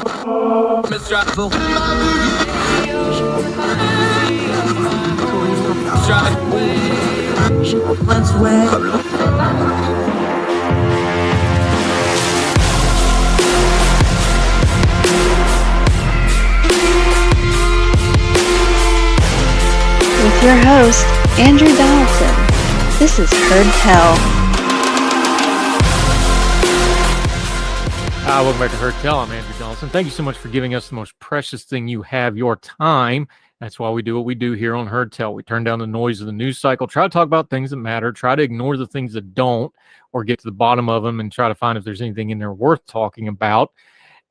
With your host, Andrew Donaldson. This is Heard Tell. Welcome back to Heard Tell. I'm Andrew Donaldson. Thank you so much for giving us the most precious thing you have, your time. That's why we do what we do here on Heard Tell. We turn down the noise of the news cycle, try to talk about things that matter, try to ignore the things that don't, or get to the bottom of them and try to find if there's anything in there worth talking about.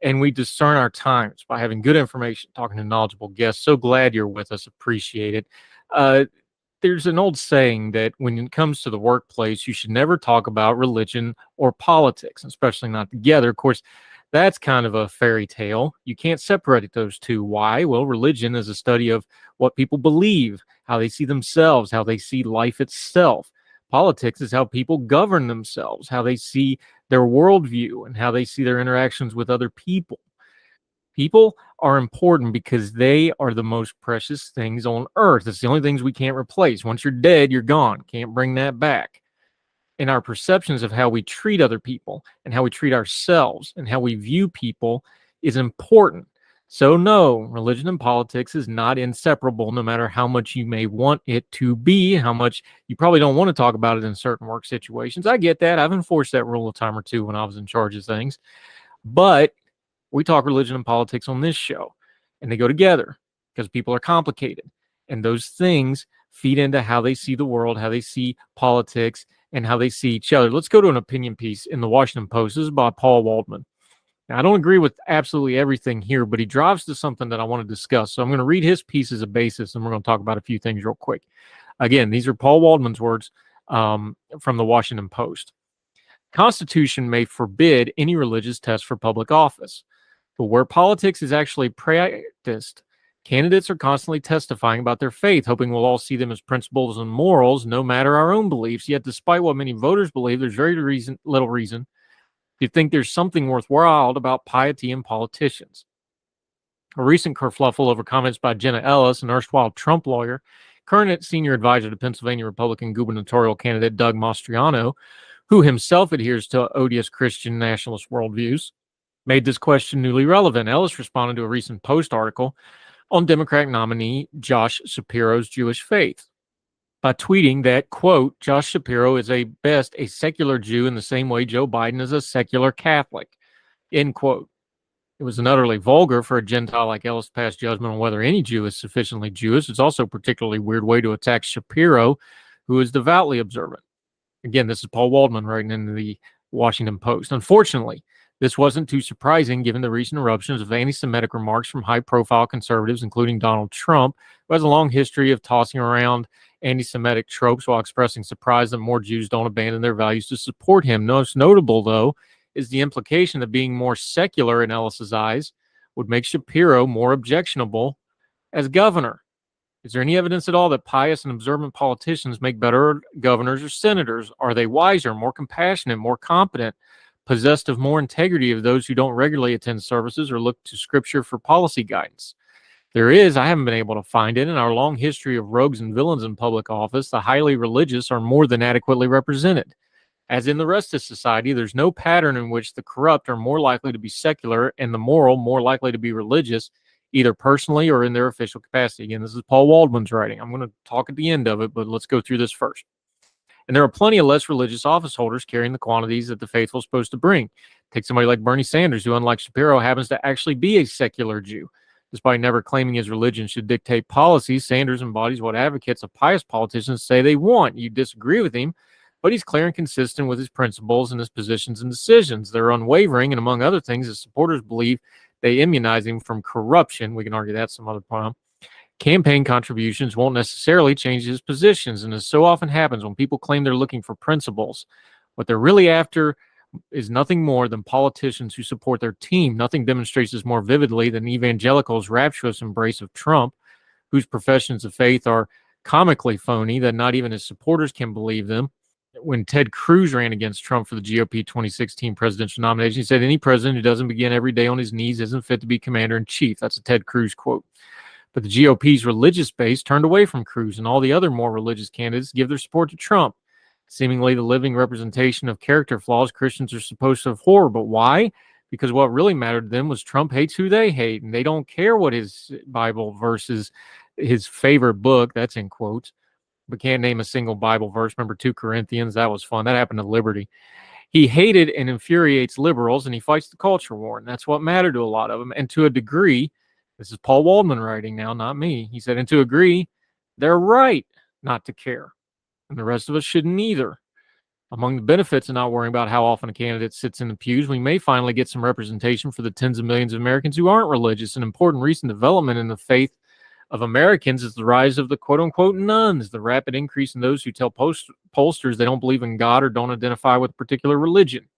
And we discern our times by having good information, talking to knowledgeable guests. So glad you're with us. Appreciate it. There's an old saying that when it comes to the workplace, you should never talk about religion or politics, especially not together. Of course, that's kind of a fairy tale. You can't separate those two. Why? Well, religion is a study of what people believe, how they see themselves, how they see life itself. Politics is how people govern themselves, how they see their worldview, and how they see their interactions with other people. People are important because they are the most precious things on earth. It's the only things we can't replace. Once you're dead, you're gone. Can't bring that back. And our perceptions of how we treat other people and how we treat ourselves and how we view people is important. So no, religion and politics is not inseparable, no matter how much you may want it to be, how much you probably don't want to talk about it in certain work situations. I get that. I've enforced that rule a time or two when I was in charge of things. But we talk religion and politics on this show, and they go together because people are complicated. And those things feed into how they see the world, how they see politics, and how they see each other. Let's go to an opinion piece in the Washington Post. This is by Paul Waldman. Now, I don't agree with absolutely everything here, but he drives to something that I want to discuss. So I'm going to read his piece as a basis, and we're going to talk about a few things real quick. Again, these are Paul Waldman's words from the Washington Post. Constitution may forbid any religious test for public office. But where politics is actually practiced, candidates are constantly testifying about their faith, hoping we'll all see them as principles and morals, no matter our own beliefs. Yet, despite what many voters believe, there's little reason to think there's something worthwhile about piety in politicians. A recent kerfluffle over comments by Jenna Ellis, an erstwhile Trump lawyer, current senior advisor to Pennsylvania Republican gubernatorial candidate Doug Mastriano, who himself adheres to odious Christian nationalist worldviews, made this question newly relevant. Ellis responded to a recent Post article on Democratic nominee Josh Shapiro's Jewish faith by tweeting that, quote, Josh Shapiro is a secular Jew in the same way Joe Biden is a secular Catholic, end quote. It was an utterly vulgar for a Gentile like Ellis to pass judgment on whether any Jew is sufficiently Jewish. It's also a particularly weird way to attack Shapiro, who is devoutly observant. Again, this is Paul Waldman writing in the Washington Post. Unfortunately, this wasn't too surprising given the recent eruptions of anti-Semitic remarks from high-profile conservatives, including Donald Trump, who has a long history of tossing around anti-Semitic tropes while expressing surprise that more Jews don't abandon their values to support him. Most notable, though, is the implication that being more secular in Ellis's eyes would make Shapiro more objectionable as governor. Is there any evidence at all that pious and observant politicians make better governors or senators? Are they wiser, more compassionate, more competent, possessed of more integrity of those who don't regularly attend services or look to Scripture for policy guidance? There is. I haven't been able to find it. In our long history of rogues and villains in public office, the highly religious are more than adequately represented. As in the rest of society, there's no pattern in which the corrupt are more likely to be secular and the moral more likely to be religious, either personally or in their official capacity. Again, this is Paul Waldman's writing. I'm going to talk at the end of it, but let's go through this first. And there are plenty of less religious office holders carrying the quantities that the faithful is supposed to bring. Take somebody like Bernie Sanders, who, unlike Shapiro, happens to actually be a secular Jew. Despite never claiming his religion should dictate policies, Sanders embodies what advocates of pious politicians say they want. You disagree with him, but he's clear and consistent with his principles and his positions and decisions. They're unwavering, and among other things, his supporters believe they immunize him from corruption. We can argue that some other time. Campaign contributions won't necessarily change his positions, and as so often happens when people claim they're looking for principles, what they're really after is nothing more than politicians who support their team. Nothing demonstrates this more vividly than evangelicals' rapturous embrace of Trump, whose professions of faith are comically phony that not even his supporters can believe them. when Ted Cruz ran against Trump for the GOP 2016 presidential nomination. He said, any president who doesn't begin every day on his knees isn't fit to be commander-in-chief. That's a Ted Cruz quote. But the GOP's religious base turned away from Cruz, and all the other more religious candidates give their support to Trump. Seemingly the living representation of character flaws Christians are supposed to abhor. But why? Because what really mattered to them was Trump hates who they hate, and they don't care what his Bible verses, his favorite book, that's in quotes, but can't name a single Bible verse. Remember 2 Corinthians? That was fun. That happened to Liberty. He hated and infuriates liberals, and he fights the culture war, and that's what mattered to a lot of them. And to a degree, this is Paul Waldman writing now, not me. He said, and to a degree, they're right not to care, and the rest of us shouldn't either. Among the benefits of not worrying about how often a candidate sits in the pews, we may finally get some representation for the tens of millions of Americans who aren't religious. An important recent development in the faith of Americans is the rise of the quote-unquote nuns, the rapid increase in those who tell pollsters they don't believe in God or don't identify with a particular religion.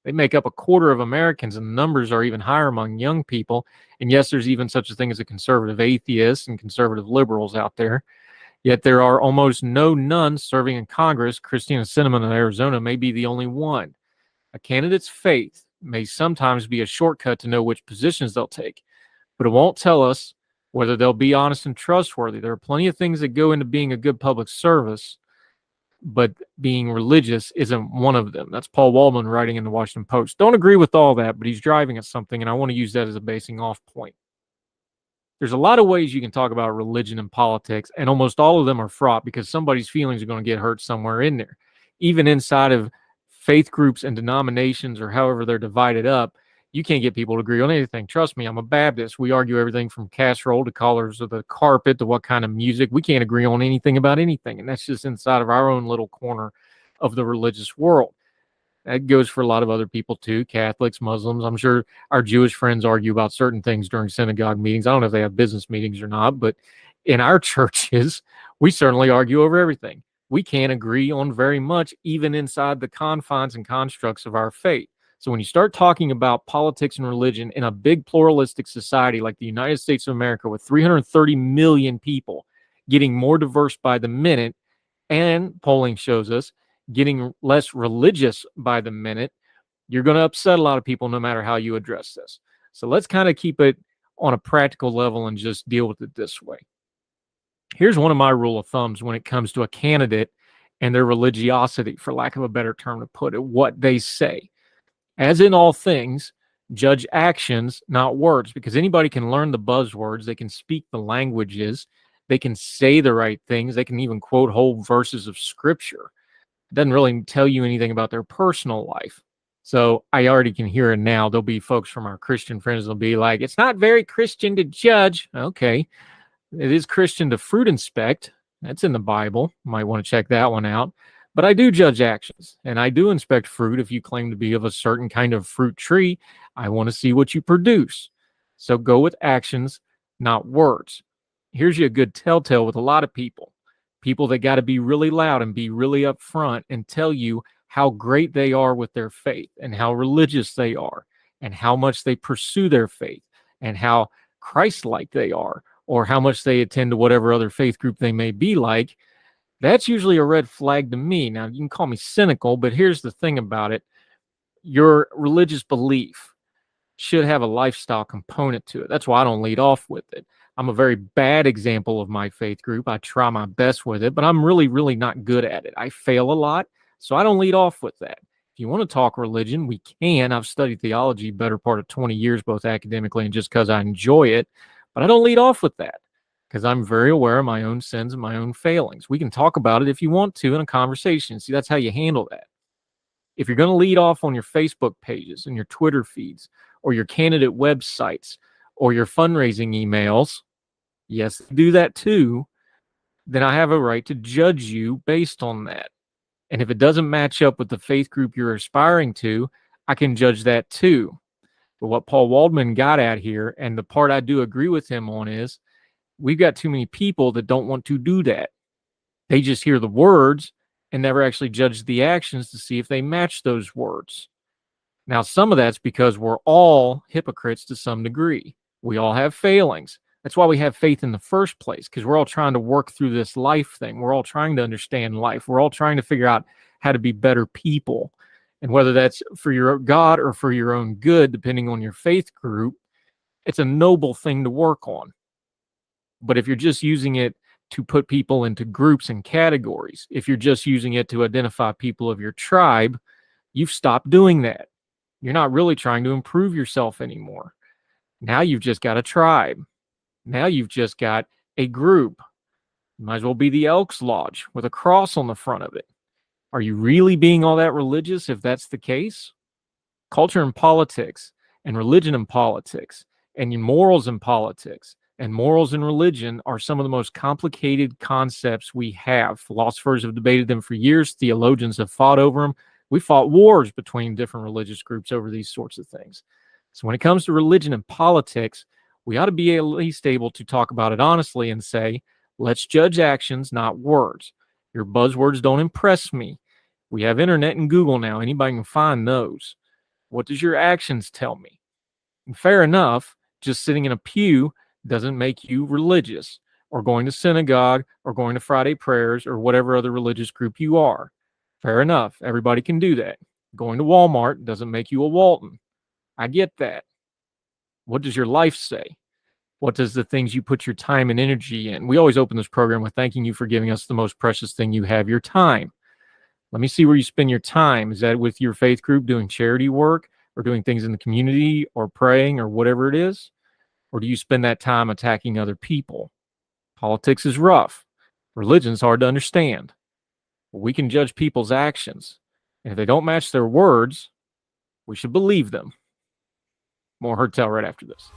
They make up a quarter of Americans, and the numbers are even higher among young people. And yes, there's even such a thing as a conservative atheist and conservative liberals out there. Yet there are almost no nuns serving in Congress. Christina Cinnamon in Arizona may be the only one. A candidate's faith may sometimes be a shortcut to know which positions they'll take, but it won't tell us whether they'll be honest and trustworthy. There are plenty of things that go into being a good public service, but being religious isn't one of them. That's Paul Waldman writing in the Washington Post. Don't agree with all that, but he's driving at something, and I want to use that as a basing off point. There's a lot of ways you can talk about religion and politics, and almost all of them are fraught because somebody's feelings are going to get hurt somewhere in there. Even inside of faith groups and denominations, or however they're divided up, you can't get people to agree on anything. Trust me, I'm a Baptist. We argue everything from casserole to colors of the carpet to what kind of music. We can't agree on anything about anything, and that's just inside of our own little corner of the religious world. That goes for a lot of other people too, Catholics, Muslims. I'm sure our Jewish friends argue about certain things during synagogue meetings. I don't know if they have business meetings or not, but in our churches, we certainly argue over everything. We can't agree on very much, even inside the confines and constructs of our faith. So when you start talking about politics and religion in a big pluralistic society like the United States of America with 330 million people getting more diverse by the minute, and polling shows us getting less religious by the minute, you're going to upset a lot of people no matter how you address this. So let's kind of keep it on a practical level and just deal with it this way. Here's one of my rule of thumbs when it comes to a candidate and their religiosity, for lack of a better term to put it, what they say. As in all things, judge actions, not words, because anybody can learn the buzzwords. They can speak the languages. They can say the right things. They can even quote whole verses of scripture. It doesn't really tell you anything about their personal life. So I already can hear it now. There'll be folks from our Christian friends that'll be like, it's not very Christian to judge. Okay. It is Christian to fruit inspect. That's in the Bible. Might want to check that one out. But I do judge actions, and I do inspect fruit. If you claim to be of a certain kind of fruit tree, I want to see what you produce. So go with actions, not words. Here's you a good telltale with a lot of people. People that got to be really loud and be really upfront and tell you how great they are with their faith and how religious they are and how much they pursue their faith and how Christ-like they are, or how much they attend to whatever other faith group they may be like. That's usually a red flag to me. Now, you can call me cynical, but here's the thing about it. Your religious belief should have a lifestyle component to it. That's why I don't lead off with it. I'm a very bad example of my faith group. I try my best with it, but I'm really, really not good at it. I fail a lot, so I don't lead off with that. If you want to talk religion, we can. I've studied theology better part of 20 years, both academically and just because I enjoy it, but I don't lead off with that, because I'm very aware of my own sins and my own failings. We can talk about it if you want to in a conversation. See, that's how you handle that. If you're going to lead off on your Facebook pages and your Twitter feeds or your candidate websites or your fundraising emails, yes, do that too, then I have a right to judge you based on that. And if it doesn't match up with the faith group you're aspiring to, I can judge that too. But what Paul Waldman got at here, and the part I do agree with him on, is we've got too many people that don't want to do that. They just hear the words and never actually judge the actions to see if they match those words. Now, some of that's because we're all hypocrites to some degree. We all have failings. That's why we have faith in the first place, because we're all trying to work through this life thing. We're all trying to understand life. We're all trying to figure out how to be better people. And whether that's for your God or for your own good, depending on your faith group, it's a noble thing to work on. But if you're just using it to put people into groups and categories, if you're just using it to identify people of your tribe, you've stopped doing that. You're not really trying to improve yourself anymore. Now you've just got a tribe. Now you've just got a group. You might as well be the Elks Lodge with a cross on the front of it. Are you really being all that religious if that's the case? Culture and politics, and religion and politics, and morals and politics, and morals and religion are some of the most complicated concepts we have. Philosophers have debated them for years. Theologians have fought over them. We fought wars between different religious groups over these sorts of things. So when it comes to religion and politics, we ought to be at least able to talk about it honestly and say, let's judge actions, not words. Your buzzwords don't impress me. We have internet and Google now. Anybody can find those. What does your actions tell me? And fair enough, just sitting in a pew doesn't make you religious, or going to synagogue, or going to Friday prayers, or whatever other religious group you are. Fair enough. Everybody can do that. Going to Walmart doesn't make you a Walton. I get that. What does your life say? What does the things you put your time and energy in? We always open this program with thanking you for giving us the most precious thing you have, your time. Let me see where you spend your time. Is that with your faith group doing charity work or doing things in the community or praying or whatever it is? Or do you spend that time attacking other people? Politics is rough. Religion's hard to understand. But we can judge people's actions. And if they don't match their words, we should believe them. More Herd Tell right after this.